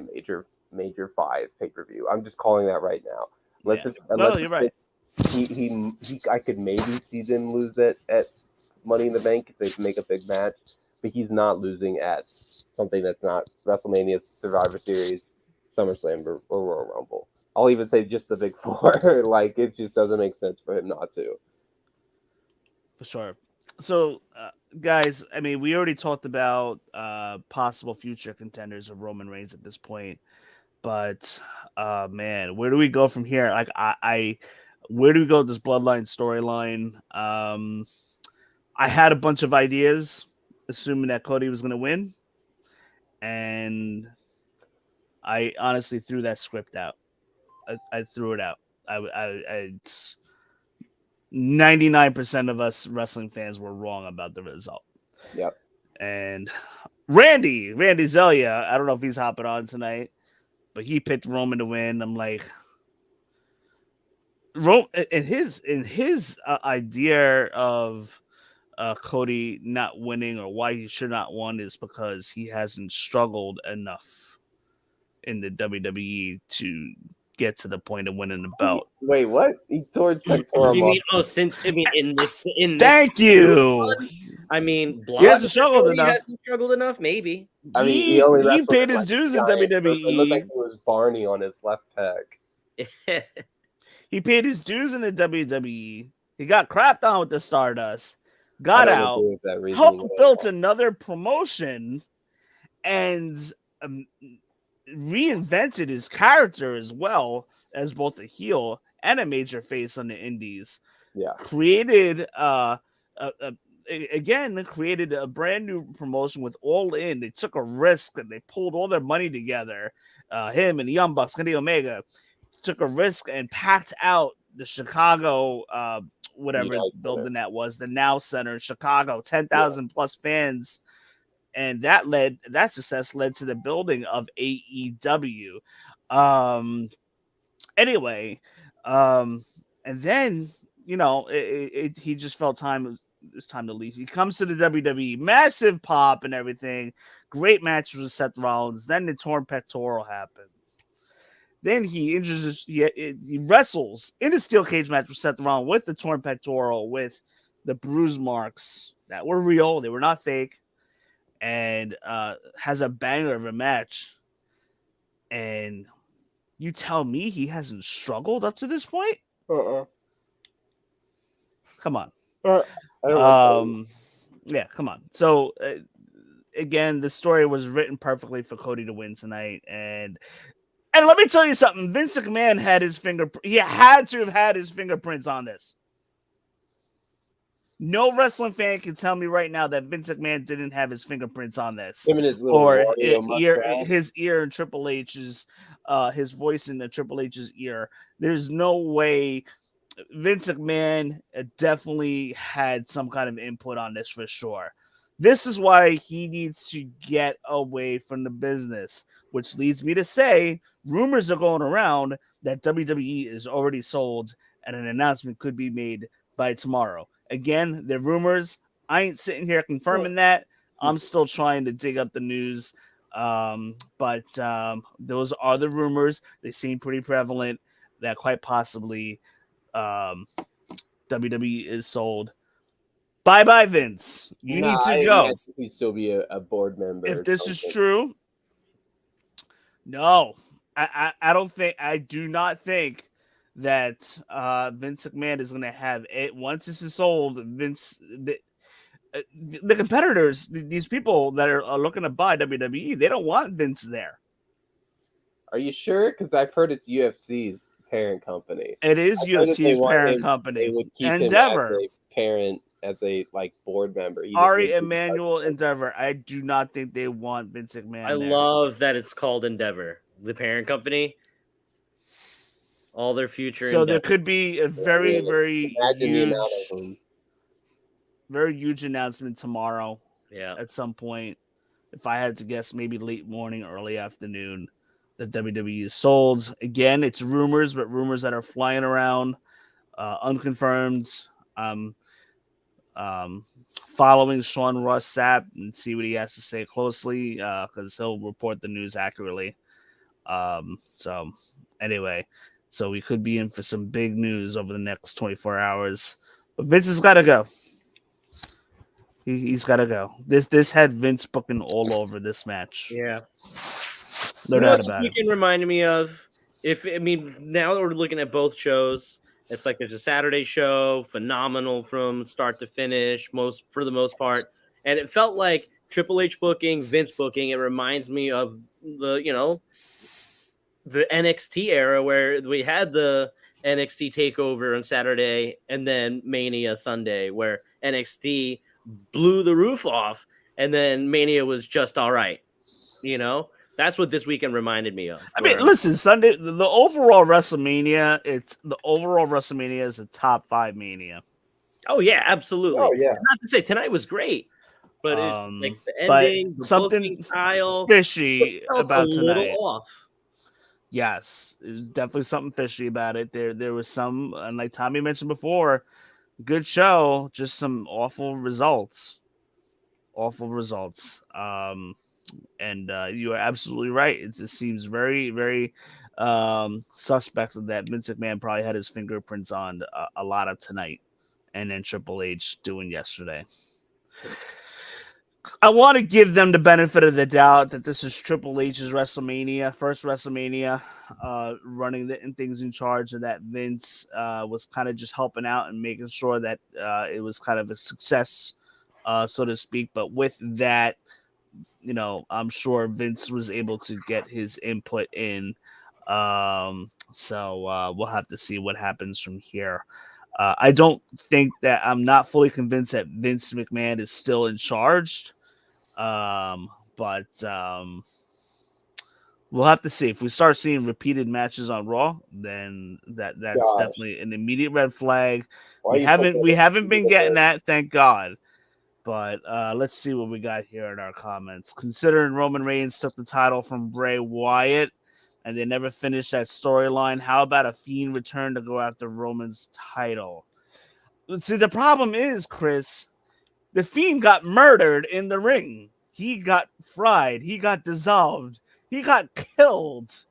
major 5 pay-per-view. I'm just calling that right now. Unless you're right. He I could maybe see them lose it at Money in the Bank if they make a big match, but he's not losing at something that's not WrestleMania, Survivor Series, SummerSlam, or Royal Rumble. I'll even say just the big 4. Like, it just doesn't make sense for him not to. For sure. So, guys, I mean, we already talked about possible future contenders of Roman Reigns at this point, but man, where do we go from here? Like, where do we go with this Bloodline storyline? I had a bunch of ideas, assuming that Cody was going to win, and I honestly threw that script out. I threw it out. It's 99% of us wrestling fans were wrong about the result. Yep. And Randy Zelia, I don't know if he's hopping on tonight, but he picked Roman to win. I'm like, in his idea of Cody not winning or why he should not win is because he hasn't struggled enough in the WWE to get to the point of winning the belt. Wait, what? He tore his pectoral You mean muscle. in this Thank you. I mean, He hasn't struggled enough. Hasn't struggled enough, maybe. I mean, he only he wrestled paid in, his like, dues in giant, WWE. It looked like he was Barney on his left pec. He paid his dues in the WWE. He got crapped on with the Stardust. I Got don't out. agree with that reasoning Helped at built all. another promotion and reinvented his character as well as both a heel and a major face on the indies. Yeah. Created created a brand new promotion with All In. They took a risk and they pulled all their money together. Him and the Young Bucks, Kenny Omega, took a risk and packed out the Chicago whatever building that was, the Now Center in Chicago, 10,000 plus fans. And that success led to the building of AEW. Anyway, and then, you know, he just felt it was time to leave. He comes to the WWE, massive pop and everything. Great match with Seth Rollins. Then the torn pectoral happened. Then he wrestles in a steel cage match with Seth Rollins with the torn pectoral, with the bruise marks that were real. They were not fake. And has a banger of a match. And you tell me he hasn't struggled up to this point? Come on. Yeah, come on. So again, the story was written perfectly for Cody to win tonight, and let me tell you something. Vince McMahon had his he had to have had his fingerprints on this. No wrestling fan can tell me right now that Vince McMahon didn't have his fingerprints on this, or his ear in Triple H's, his voice in the Triple H's ear. There's no way. Vince McMahon definitely had some kind of input on this for sure. This is why he needs to get away from the business, which leads me to say rumors are going around that WWE is already sold and an announcement could be made by tomorrow. Again, they're rumors. I ain't sitting here confirming that. I'm still trying to dig up the news. But those are the rumors. They seem pretty prevalent that quite possibly WWE is sold. Bye, Vince. You need to go. He'd still be a board member. If this is true, no, I don't think. I do not think that Vince McMahon is going to have it once this is sold. Vince, the competitors, these people that are looking to buy WWE, they don't want Vince there. Are you sure? Because I've heard it's UFC's parent company. It is UFC's parent company. They would keep Endeavor. him as a parent, as a board member. Ari Emanuel Endeavor. I do not think they want Vince McMahon. I love that it's called Endeavor, the parent company. All their future. So there could be a very, very huge. very huge announcement tomorrow. Yeah. At some point, if I had to guess, maybe late morning, early afternoon, that WWE is sold. Again, it's rumors, but rumors that are flying around, unconfirmed. Um, um, Following Sean Ross Sapp and see what he has to say closely, because he'll report the news accurately. So anyway, so we could be in for some big news over the next 24 hours. But Vince has got to go. He's got to go. This had Vince booking all over this match. Yeah. No You know doubt what this about it. weekend reminded me of? Now that we're looking at both shows, it's like there's a Saturday show, phenomenal from start to finish, for the most part, and it felt like Triple H booking, Vince booking. It reminds me of the NXT era where we had the NXT takeover on Saturday and then Mania Sunday, where NXT blew the roof off, and then Mania was just all right. That's what this weekend reminded me of. I mean, listen, Sunday, the overall WrestleMania, is a top 5 Mania. Oh yeah, absolutely. Oh yeah. Not to say tonight was great, but it's like the But ending, the something booking style fishy felt a about little tonight. off. Yes, there's definitely something fishy about it. There was some, and like Tommy mentioned before, good show, just some awful results. Awful results. And you are absolutely right. It just seems very, very suspect that Vince McMahon probably had his fingerprints on a lot of tonight, and then Triple H doing yesterday. I want to give them the benefit of the doubt that this is Triple H's WrestleMania, first WrestleMania, running things in charge, and that Vince was kind of just helping out and making sure that it was kind of a success, so to speak. But with that, I'm sure Vince was able to get his input in. So we'll have to see what happens from here. I don't think that I'm not fully convinced that Vince McMahon is still in charge. But we'll have to see. If we start seeing repeated matches on Raw, then that's definitely an immediate red flag. We haven't been getting that, thank God. But let's see what we got here in our comments. Considering Roman Reigns took the title from Bray Wyatt and they never finished that storyline, how about a Fiend return to go after Roman's title? See, the problem is, Chris, the Fiend got murdered in the ring. He got fried. He got dissolved. He got killed.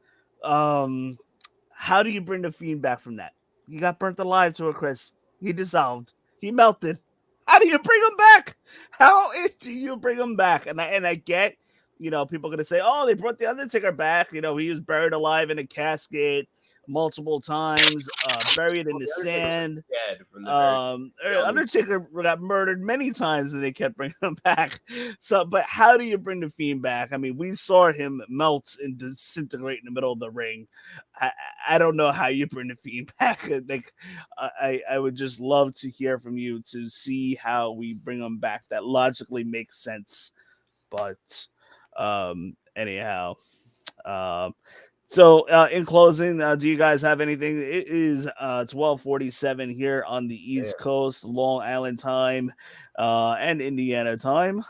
How do you bring the Fiend back from that? He got burnt alive to a crisp. He dissolved. He melted. How do you bring him back? How do you bring him back? And I get, people are going to say, oh, they brought the Undertaker back. He was buried alive in a casket multiple times, buried in the sand. Undertaker got murdered many times and they kept bringing him back. So, but how do you bring the Fiend back? I mean, we saw him melt and disintegrate in the middle of the ring. I don't know how you bring the Fiend back. Like, I would just love to hear from you to see how we bring him back. That logically makes sense. But anyhow, so in closing, do you guys have anything? It is 12:47 here on the East Coast, Long Island time, and Indiana time.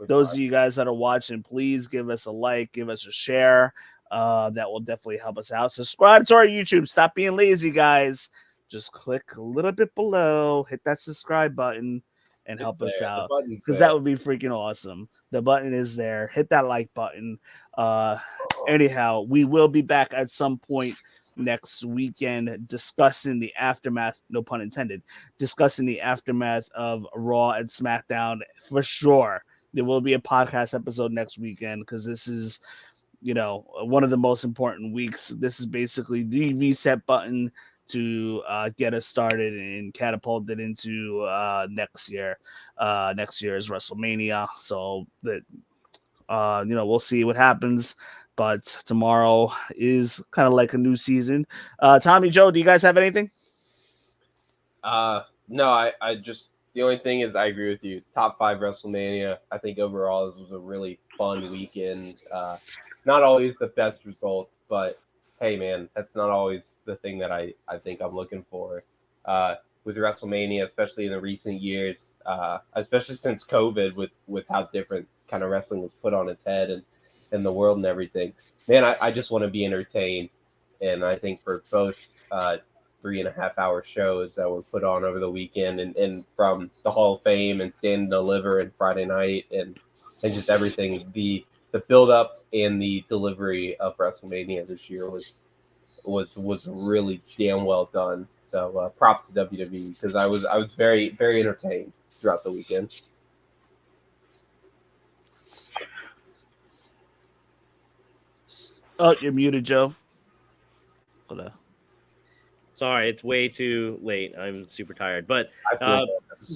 Those of you guys that are watching, please give us a like, give us a share. That will definitely help us out. Subscribe to our YouTube. Stop being lazy, guys. Just click a little bit below, hit that subscribe button, and help us out, because that would be freaking awesome. The button is there. Hit that like button. Anyhow, we will be back at some point next weekend discussing the aftermath, no pun intended, discussing the aftermath of Raw and SmackDown for sure. There will be a podcast episode next weekend because this is, one of the most important weeks. This is basically the reset button to get us started and catapult it into next year. Next year is WrestleMania, so that we'll see what happens. But tomorrow is kind of like a new season. Tommy, Joe, do you guys have anything? No, I just, the only thing is I agree with you. Top 5 WrestleMania. I think overall this was a really fun weekend. Not always the best results, but hey, man, that's not always the thing that I think I'm looking for. WrestleMania, especially in the recent years, especially since COVID, with how different kind of wrestling was put on its head and the world and everything. Man, I just want to be entertained, and I think for both 3.5 hour shows that were put on over the weekend, and from the Hall of Fame and Stand and Deliver and Friday night and just everything, the build up and the delivery of WrestleMania this year was really damn well done. So props to WWE, because I was very, very entertained throughout the weekend. Oh, you're muted, Joe. Hold on. Sorry, it's way too late. I'm super tired, but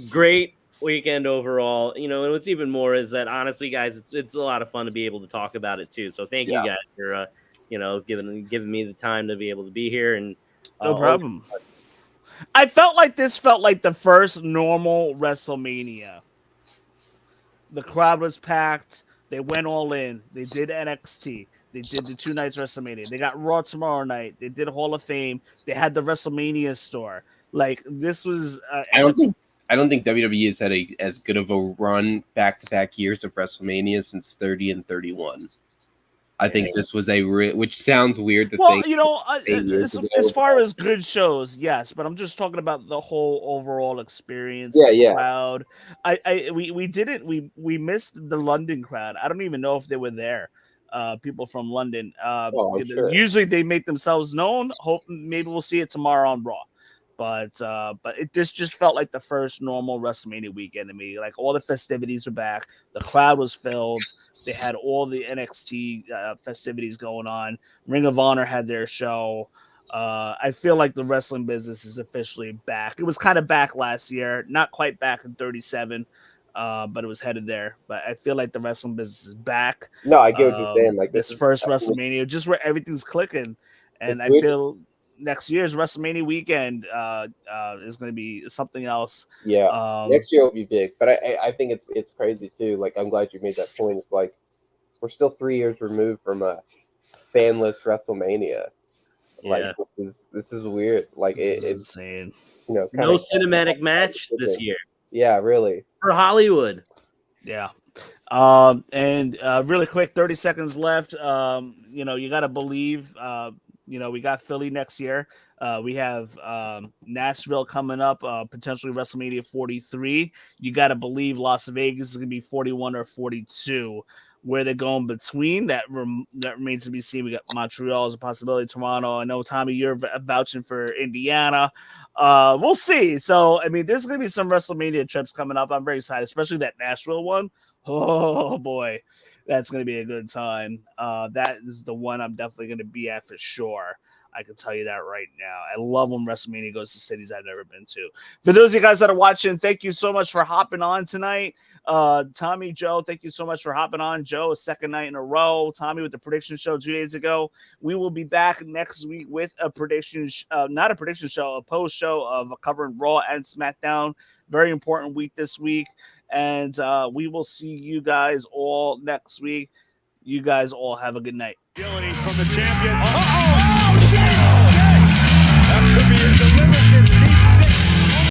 great weekend overall. You know, and what's even more is that, honestly, guys, it's a lot of fun to be able to talk about it too. So thank you guys for giving me the time to be able to be here. And no problem. I felt like this felt like the first normal WrestleMania. The crowd was packed. They went all in. They did NXT. They did the 2 nights WrestleMania. They got Raw tomorrow night. They did Hall of Fame. They had the WrestleMania store. Like, this was. I don't think WWE has had as good of a run back-to-back years of WrestleMania since 30 and 31. I think this was which sounds weird to think. Well, you know, as far as good shows, yes, but I'm just talking about the whole overall experience. The crowd. We missed the London crowd. I don't even know if they were there. People from London. Sure. Usually they make themselves known. Hope maybe we'll see it tomorrow on Raw. But this just felt like the first normal WrestleMania weekend to me. Like, all the festivities were back. The crowd was filled. They had all the NXT festivities going on. Ring of Honor had their show. I feel like the wrestling business is officially back. It was kind of back last year. Not quite back in 37, but it was headed there. But I feel like the wrestling business is back. No, I get what you're saying. Like, this first WrestleMania, just where everything's clicking. And I feel next year's WrestleMania weekend is going to be something else. Yeah, next year will be big, but I think it's crazy too. Like, I'm glad you made that point. It's like we're still 3 years removed from a fanless WrestleMania. Like, this is weird. Like, it's insane. You know, no cinematic match this year. Yeah, really. For Hollywood. Yeah. And really quick, 30 seconds left. You know, you got to believe. You know, we got Philly next year. We have Nashville coming up, potentially WrestleMania 43. You got to believe Las Vegas is going to be 41 or 42. Where they're going between, that remains to be seen. We got Montreal as a possibility, Toronto. I know, Tommy, you're vouching for Indiana. We'll see. So, I mean, there's going to be some WrestleMania trips coming up. I'm very excited, especially that Nashville one. Oh, boy. That's going to be a good time. That is the one I'm definitely going to be at for sure. I can tell you that right now. I love when WrestleMania goes to cities I've never been to. For those of you guys that are watching, thank you so much for hopping on tonight. Tommy, Joe, thank you so much for hopping on. Joe, a second night in a row. Tommy with the prediction show 2 days ago. We will be back next week with a prediction, not a prediction show, a post show of covering Raw and SmackDown. Very important week this week. And we will see you guys all next week. You guys all have a good night. Agility from the champion. Uh-oh!